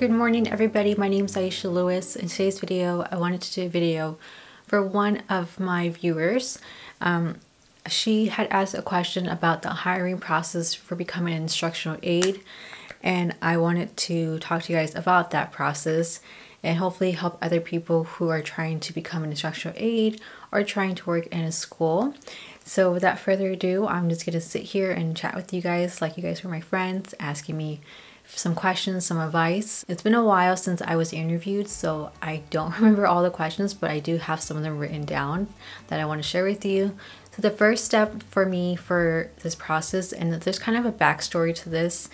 Good morning everybody, my name is Aisha Lewis. In today's video, I wanted to do a video for one of my viewers. She had asked a question about the hiring process for becoming an instructional aide, and I wanted to talk to you guys about that process and hopefully help other people who are trying to become an instructional aide or trying to work in a school. So without further ado, I'm just going to sit here and chat with you guys like you guys were my friends, asking me some questions, some advice. It's been a while since I was interviewed, so I don't remember all the questions, but I do have some of them written down that I want to share with you. So the first step for me for this process, and there's kind of a backstory to this.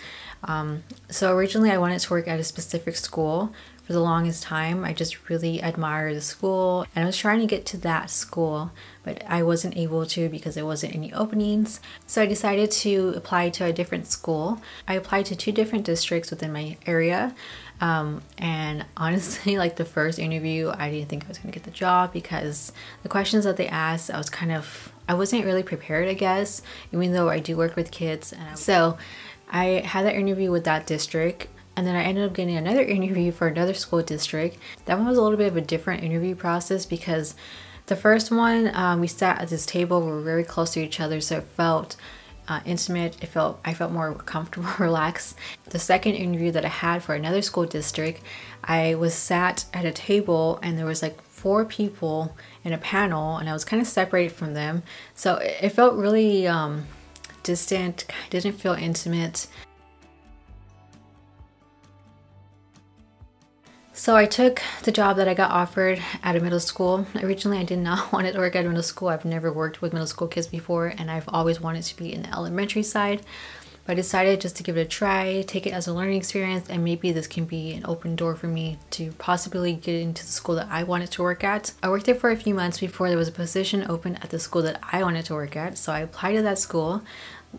So originally I wanted to work at a specific school. For the longest time, I just really admired the school and I was trying to get to that school, but I wasn't able to because there wasn't any openings. So I decided to apply to a different school. I applied to 2 different districts within my area. And honestly, like the first interview, I didn't think I was going to get the job because the questions that they asked, I wasn't really prepared, I guess, even though I do work with kids. So I had that interview with that district. And then I ended up getting another interview for another school district. That one was a little bit of a different interview process because the first one, we sat at this table, we were very close to each other, so it felt intimate. I felt more comfortable, relaxed. The second interview that I had for another school district, I was sat at a table and there was like 4 people in a panel and I was kind of separated from them. So it felt really distant, didn't feel intimate. So I took the job that I got offered at a middle school. Originally, I did not want to work at a middle school. I've never worked with middle school kids before, and I've always wanted to be in the elementary side. But I decided just to give it a try, take it as a learning experience, and maybe this can be an open door for me to possibly get into the school that I wanted to work at. I worked there for a few months before there was a position open at the school that I wanted to work at, so I applied to that school.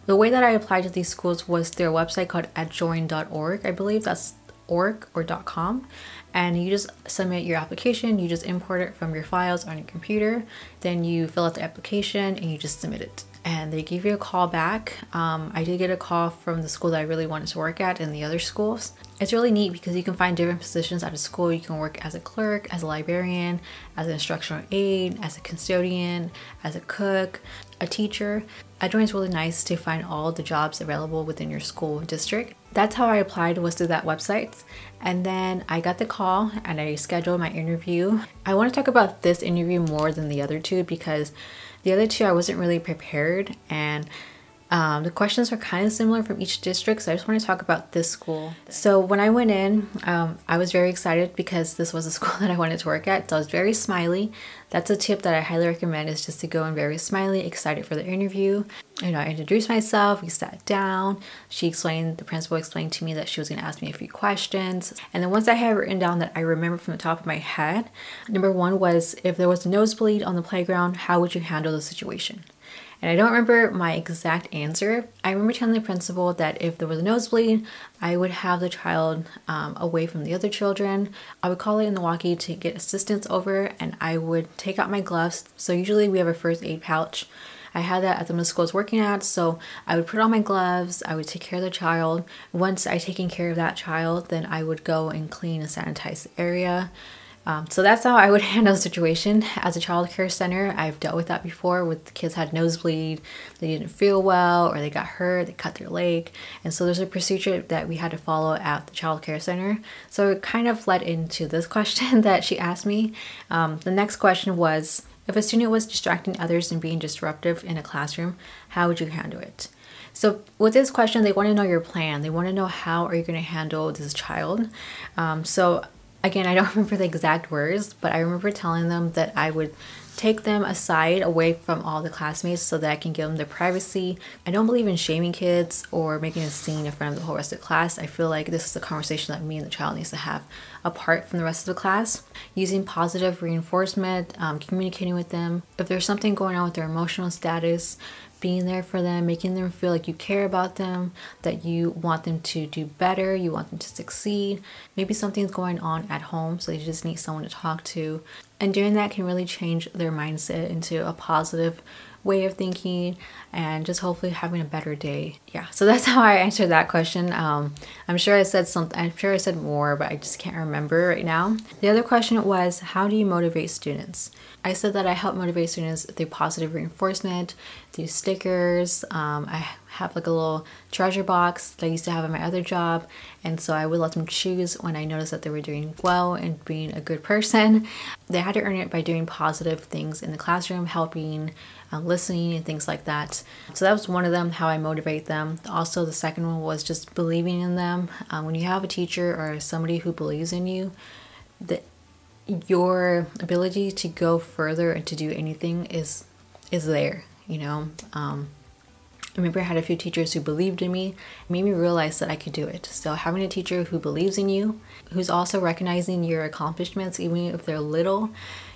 The way that I applied to these schools was through a website called adjoin.org. I believe that's org or .com, and you just submit your application. You just import it from your files on your computer, then you fill out the application and you just submit it and they give you a call back. I did get a call from the school that I really wanted to work at and the other schools. It's really neat because you can find different positions at a school. You can work as a clerk, as a librarian, as an instructional aide, as a custodian, as a cook, a teacher. Adjoin is really nice to find all the jobs available within your school district. That's how I applied, was through that website. And then I got the call and I scheduled my interview. I want to talk about this interview more than the other 2 because the other 2 I wasn't really prepared, and the questions were kind of similar from each district, so I just want to talk about this school. So when I went in, I was very excited because this was a school that I wanted to work at, so I was very smiley. That's a tip that I highly recommend, is just to go in very smiley, excited for the interview. You know, I introduced myself, we sat down, the principal explained to me that she was going to ask me a few questions. And then once I had written down that I remember from the top of my head, number 1 was, if there was a nosebleed on the playground, how would you handle the situation? And I don't remember my exact answer. I remember telling the principal that if there was a nosebleed, I would have the child away from the other children. I would call it in the walkie to get assistance over, and I would take out my gloves. So usually we have a first aid pouch. I had that at the middle school I was working at, so I would put on my gloves, I would take care of the child. Once I taken care of that child, then I would go and clean and sanitize the area. So that's how I would handle the situation. As a child care center, I've dealt with that before, with the kids had nosebleed, they didn't feel well, or they got hurt, they cut their leg. And so there's a procedure that we had to follow at the child care center. So it kind of led into this question that she asked me. The next question was, if a student was distracting others and being disruptive in a classroom, how would you handle it? So with this question, they want to know your plan. They want to know how are you going to handle this child. So again, I don't remember the exact words, but I remember telling them that I would take them aside away from all the classmates so that I can give them their privacy. I don't believe in shaming kids or making a scene in front of the whole rest of the class. I feel like this is a conversation that me and the child needs to have apart from the rest of the class. Using positive reinforcement, communicating with them. If there's something going on with their emotional status, being there for them, making them feel like you care about them, that you want them to do better, you want them to succeed. Maybe something's going on at home, so they just need someone to talk to. And doing that can really change their mindset into a positive way of thinking, and just hopefully having a better day. Yeah, so that's how I answered that question. I'm sure I said something, I'm sure I said more, but I just can't remember right now. The other question was, how do you motivate students? I said that I help motivate students through positive reinforcement, through stickers. I have like a little treasure box that I used to have in my other job, and so I would let them choose when I noticed that they were doing well and being a good person. They had to earn it by doing positive things in the classroom, helping, listening, and things like that. So that was one of them, how I motivate them. Also, the second one was just believing in them. When you have a teacher or somebody who believes in you, your ability to go further and to do anything is there, you know. I remember I had a few teachers who believed in me, made me realize that I could do it. So having a teacher who believes in you, who's also recognizing your accomplishments, even if they're little,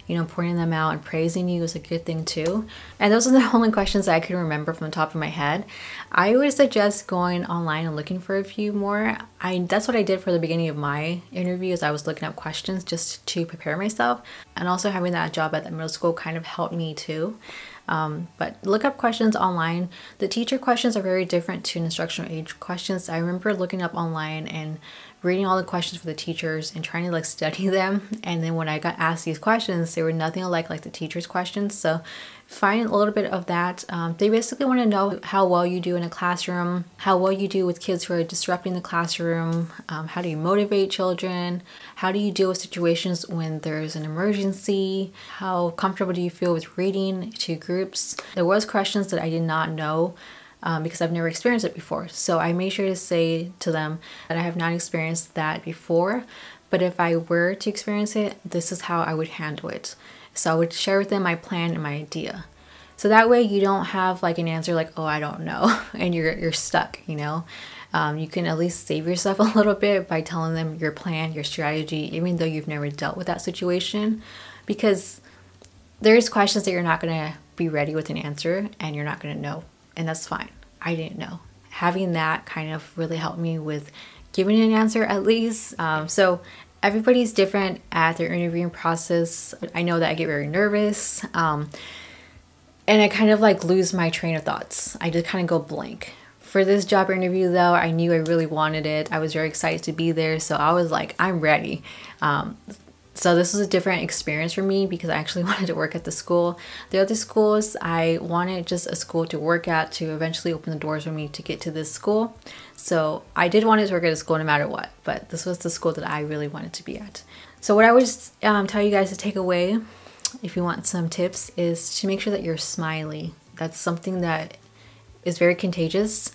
you know, pointing them out and praising you is a good thing too. And those are the only questions that I can remember from the top of my head. I would suggest going online and looking for a few more. That's what I did for the beginning of my interviews. I was looking up questions just to prepare myself, and also having that job at the middle school kind of helped me too. But look up questions online. The teacher questions are very different to instructional aide questions. I remember looking up online and reading all the questions for the teachers and trying to like study them, and then when I got asked these questions, they were nothing like the teachers' questions. So find a little bit of that. They basically want to know how well you do in a classroom, how well you do with kids who are disrupting the classroom, how do you motivate children, how do you deal with situations when there's an emergency, how comfortable do you feel with reading to groups. There was questions that I did not know, because I've never experienced it before. So I made sure to say to them that I have not experienced that before, but if I were to experience it, this is how I would handle it. So I would share with them my plan and my idea. So that way you don't have like an answer like, oh, I don't know, and you're stuck, you know. You can at least save yourself a little bit by telling them your plan, your strategy, even though you've never dealt with that situation, because there's questions that you're not gonna be ready with an answer and you're not gonna know. And that's fine. I didn't know. Having that kind of really helped me with giving an answer at least. So everybody's different at their interviewing process. I know that I get very nervous, and I kind of like lose my train of thoughts. I just kind of go blank. For this job interview though, I knew I really wanted it. I was very excited to be there. So I was like, I'm ready. So this was a different experience for me because I actually wanted to work at the school. The other schools, I wanted just a school to work at to eventually open the doors for me to get to this school. So I did want to work at a school no matter what, but this was the school that I really wanted to be at. So what I would tell you guys to take away, if you want some tips, is to make sure that you're smiley. That's something that is very contagious.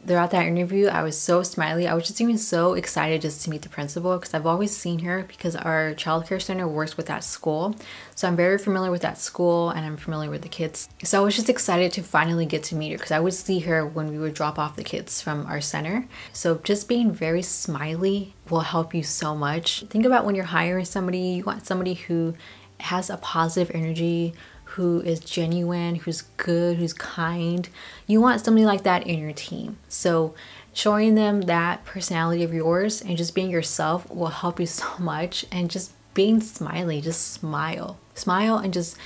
Throughout that interview, I was so smiley. I was just even so excited just to meet the principal because I've always seen her because our childcare center works with that school. So I'm very familiar with that school and I'm familiar with the kids. So I was just excited to finally get to meet her because I would see her when we would drop off the kids from our center. So just being very smiley will help you so much. Think about when you're hiring somebody, you want somebody who has a positive energy, who is genuine, who's good, who's kind. You want somebody like that in your team. So showing them that personality of yours and just being yourself will help you so much. And just being smiley, just smile. Smile and just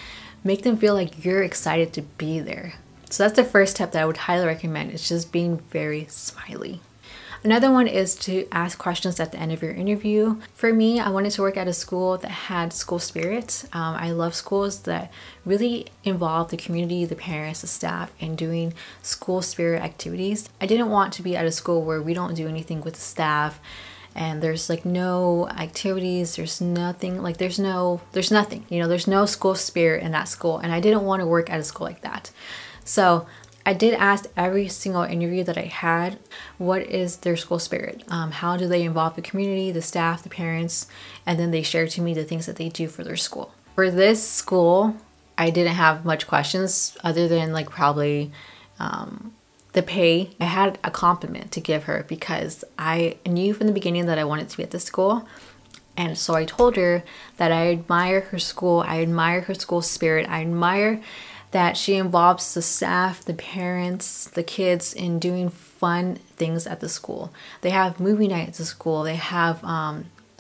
make them feel like you're excited to be there. So that's the first step that I would highly recommend. It's just being very smiley. Another one is to ask questions at the end of your interview. For me, I wanted to work at a school that had school spirit. I love schools that really involve the community, the parents, the staff, in doing school spirit activities. I didn't want to be at a school where we don't do anything with the staff and there's like no activities, there's nothing, like there's nothing, you know, there's no school spirit in that school, and I didn't want to work at a school like that. So I did ask every single interview that I had, what is their school spirit? How do they involve the community, the staff, the parents? And then they shared to me the things that they do for their school. For this school, I didn't have much questions other than like probably the pay. I had a compliment to give her because I knew from the beginning that I wanted to be at this school. And so I told her that I admire her school, I admire her school spirit, I admire that she involves the staff, the parents, the kids in doing fun things at the school. They have movie night at the school. They have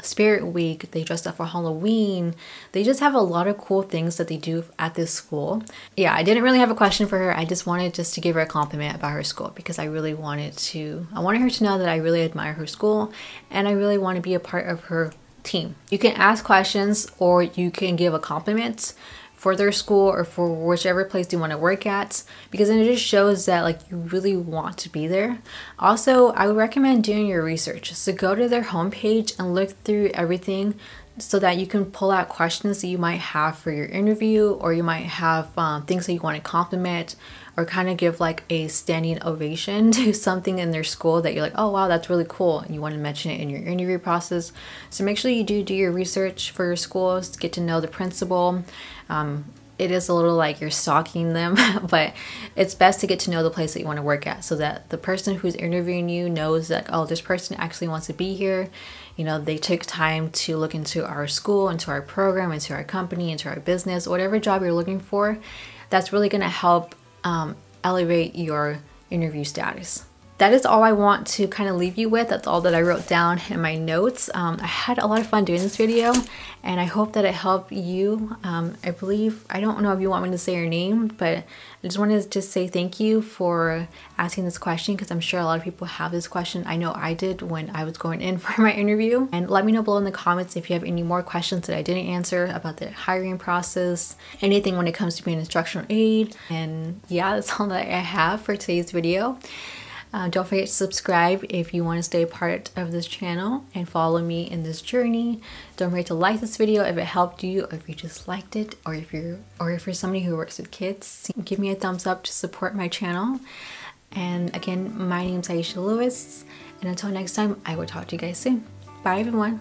Spirit Week, they dressed up for Halloween. They just have a lot of cool things that they do at this school. Yeah, I didn't really have a question for her. I just wanted to give her a compliment about her school because I wanted her to know that I really admire her school and I really want to be a part of her team. You can ask questions or you can give a compliment for their school or for whichever place you want to work at, because then it just shows that like you really want to be there. Also, I would recommend doing your research. So go to their homepage and look through everything so that you can pull out questions that you might have for your interview, or you might have things that you want to compliment or kind of give like a standing ovation to something in their school that you're like, oh wow, that's really cool, and you want to mention it in your interview process. So make sure you do your research for your schools, get to know the principal. It is a little like you're stalking them, but it's best to get to know the place that you want to work at so that the person who's interviewing you knows that, oh, this person actually wants to be here. You know, they took time to look into our school, into our program, into our company, into our business, whatever job you're looking for. That's really going to help elevate your interview status. That is all I want to kind of leave you with. That's all that I wrote down in my notes. I had a lot of fun doing this video and I hope that it helped you. I don't know if you want me to say your name, but I just wanted to just say thank you for asking this question, because I'm sure a lot of people have this question. I know I did when I was going in for my interview. And let me know below in the comments if you have any more questions that I didn't answer about the hiring process, anything when it comes to being an instructional aide. And yeah, that's all that I have for today's video. Don't forget to subscribe if you want to stay a part of this channel and follow me in this journey. Don't forget to like this video if it helped you, or if you just liked it, or if you're somebody who works with kids. Give me a thumbs up to support my channel. And again, my name is Aisha Lewis, and until next time, I will talk to you guys soon. Bye everyone.